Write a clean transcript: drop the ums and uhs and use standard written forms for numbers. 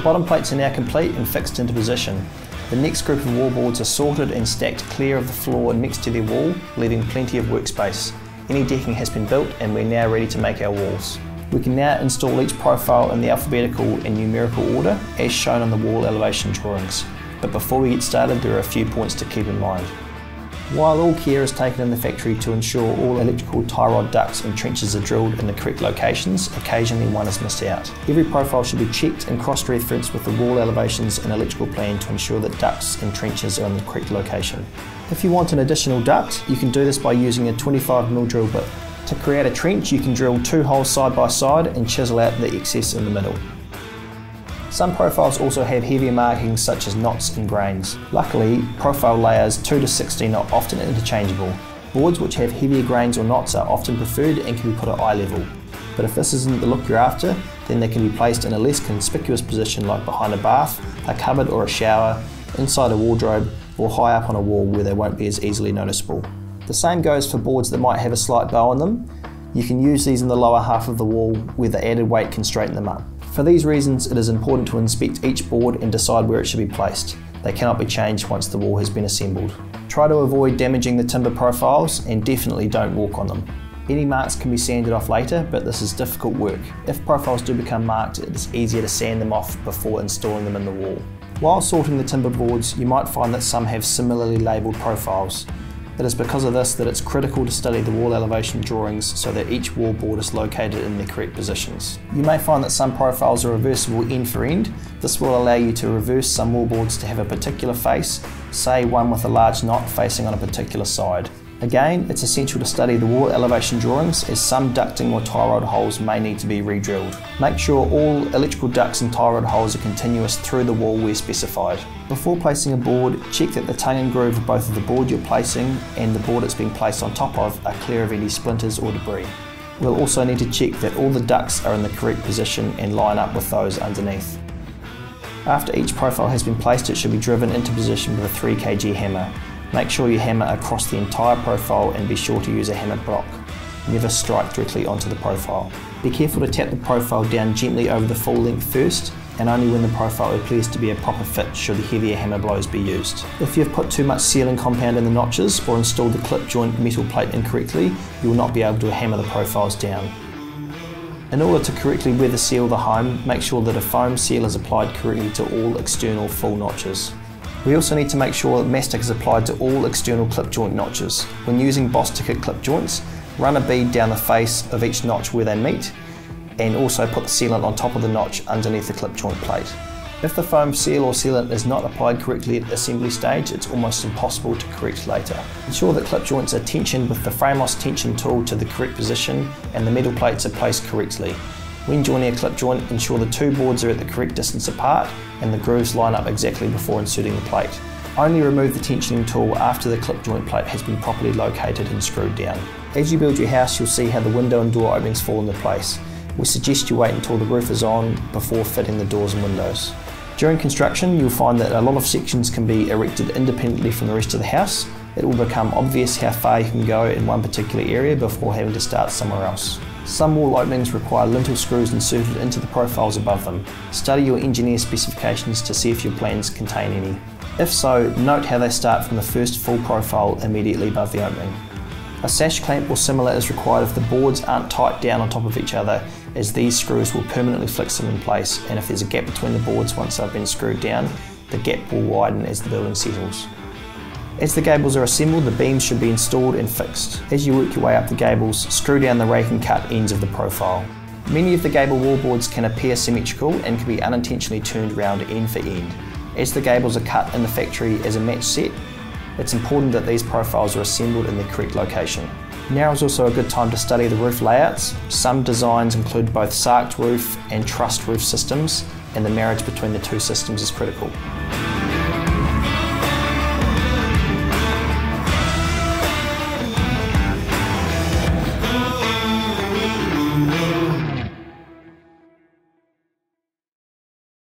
bottom plates are now complete and fixed into position. The next group of wall boards are sorted and stacked clear of the floor next to their wall, leaving plenty of workspace. Any decking has been built and we're now ready to make our walls. We can now install each profile in the alphabetical and numerical order as shown on the wall elevation drawings. But before we get started, there are a few points to keep in mind. While all care is taken in the factory to ensure all electrical tie rod ducts and trenches are drilled in the correct locations, occasionally one is missed out. Every profile should be checked and cross-referenced with the wall elevations and electrical plan to ensure that ducts and trenches are in the correct location. If you want an additional duct, you can do this by using a 25mm drill bit. To create a trench, you can drill 2 holes side by side and chisel out the excess in the middle. Some profiles also have heavier markings such as knots and grains. Luckily, profile layers 2 to 16 are often interchangeable. Boards which have heavier grains or knots are often preferred and can be put at eye level. But if this isn't the look you're after, then they can be placed in a less conspicuous position like behind a bath, a cupboard or a shower, inside a wardrobe, or high up on a wall where they won't be as easily noticeable. The same goes for boards that might have a slight bow on them. You can use these in the lower half of the wall where the added weight can straighten them up. For these reasons, it is important to inspect each board and decide where it should be placed. They cannot be changed once the wall has been assembled. Try to avoid damaging the timber profiles and definitely don't walk on them. Any marks can be sanded off later, but this is difficult work. If profiles do become marked, it is easier to sand them off before installing them in the wall. While sorting the timber boards, you might find that some have similarly labelled profiles. It is because of this that it's critical to study the wall elevation drawings so that each wall board is located in their correct positions. You may find that some profiles are reversible end for end. This will allow you to reverse some wall boards to have a particular face, say one with a large knot facing on a particular side. Again, it's essential to study the wall elevation drawings as some ducting or tie rod holes may need to be re-drilled. Make sure all electrical ducts and tie rod holes are continuous through the wall where specified. Before placing a board, check that the tongue and groove of both of the board you're placing and the board it's being placed on top of are clear of any splinters or debris. We'll also need to check that all the ducts are in the correct position and line up with those underneath. After each profile has been placed, it should be driven into position with a 3 kg hammer. Make sure you hammer across the entire profile and be sure to use a hammered block. Never strike directly onto the profile. Be careful to tap the profile down gently over the full length first, and only when the profile appears to be a proper fit should the heavier hammer blows be used. If you've put too much sealing compound in the notches or installed the clip joint metal plate incorrectly, you will not be able to hammer the profiles down. In order to correctly weather seal the home, make sure that a foam seal is applied correctly to all external full notches. We also need to make sure that mastic is applied to all external clip joint notches. When using boss ticket clip joints, run a bead down the face of each notch where they meet, and also put the sealant on top of the notch underneath the clip joint plate. If the foam seal or sealant is not applied correctly at the assembly stage, it's almost impossible to correct later. Ensure that clip joints are tensioned with the Fraemohs tension tool to the correct position and the metal plates are placed correctly. When joining a clip joint, ensure the 2 boards are at the correct distance apart and the grooves line up exactly before inserting the plate. Only remove the tensioning tool after the clip joint plate has been properly located and screwed down. As you build your house, you'll see how the window and door openings fall into place. We suggest you wait until the roof is on before fitting the doors and windows. During construction, you'll find that a lot of sections can be erected independently from the rest of the house. It will become obvious how far you can go in one particular area before having to start somewhere else. Some wall openings require lintel screws inserted into the profiles above them. Study your engineer specifications to see if your plans contain any. If so, note how they start from the first full profile immediately above the opening. A sash clamp or similar is required if the boards aren't tight down on top of each other, as these screws will permanently fix them in place, and if there's a gap between the boards once they've been screwed down, the gap will widen as the building settles. As the gables are assembled, the beams should be installed and fixed. As you work your way up the gables, screw down the rake and cut ends of the profile. Many of the gable wallboards can appear symmetrical and can be unintentionally turned round end for end. As the gables are cut in the factory as a match set, it's important that these profiles are assembled in the correct location. Now is also a good time to study the roof layouts. Some designs include both sarked roof and trussed roof systems, and the marriage between the 2 systems is critical.